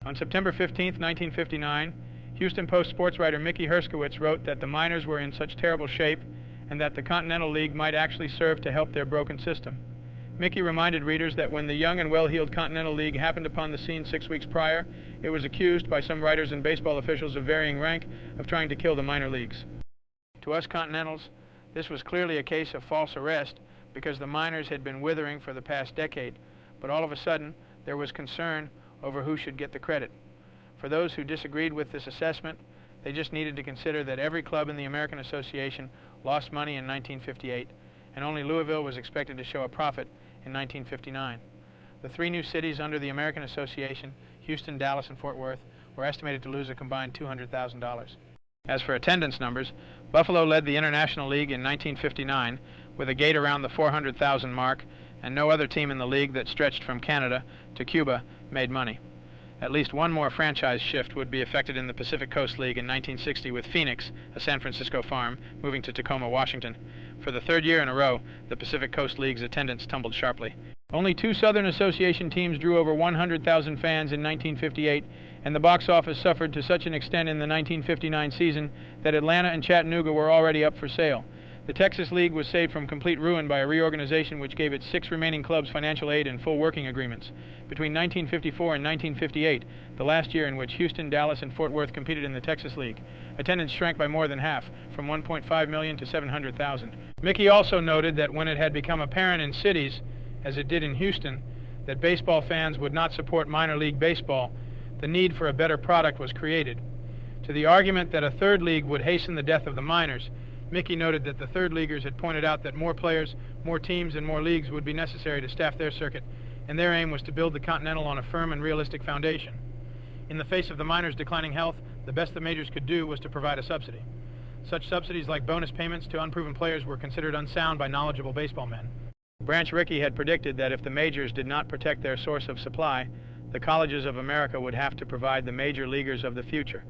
On September 15, 1959, Houston Post sportswriter Mickey Herskowitz wrote that the miners were in such terrible shape and that the Continental League might actually serve to help their broken system. Mickey reminded readers that when the young and well-heeled Continental League happened upon the scene 6 weeks prior, it was accused by some writers and baseball officials of varying rank of trying to kill the minor leagues. To us Continentals, this was clearly a case of false arrest because the miners had been withering for the past decade, but all of a sudden there was concern over who should get the credit. For those who disagreed with this assessment, they just needed to consider that every club in the American Association lost money in 1958, and only Louisville was expected to show a profit in 1959. The three new cities under the American Association, Houston, Dallas, and Fort Worth, were estimated to lose a combined $200,000. As for attendance numbers, Buffalo led the International League in 1959 with a gate around the 400,000 mark, and no other team in the league that stretched from Canada to Cuba made money. At least one more franchise shift would be effected in the Pacific Coast League in 1960 with Phoenix, a San Francisco farm, moving to Tacoma, Washington. For the third year in a row, the Pacific Coast League's attendance tumbled sharply. Only two Southern Association teams drew over 100,000 fans in 1958, and the box office suffered to such an extent in the 1959 season that Atlanta and Chattanooga were already up for sale. The Texas League was saved from complete ruin by a reorganization which gave its 6 remaining clubs financial aid and full working agreements. Between 1954 and 1958, the last year in which Houston, Dallas, and Fort Worth competed in the Texas League, attendance shrank by more than half, from 1.5 million to 700,000. Mickey also noted that when it had become apparent in cities, as it did in Houston, that baseball fans would not support minor league baseball, the need for a better product was created. To the argument that a third league would hasten the death of the minors, Mickey noted that the third leaguers had pointed out that more players, more teams, and more leagues would be necessary to staff their circuit, and their aim was to build the Continental on a firm and realistic foundation. In the face of the minors' declining health, the best the majors could do was to provide a subsidy. Such subsidies like bonus payments to unproven players were considered unsound by knowledgeable baseball men. Branch Rickey had predicted that if the majors did not protect their source of supply, the colleges of America would have to provide the major leaguers of the future.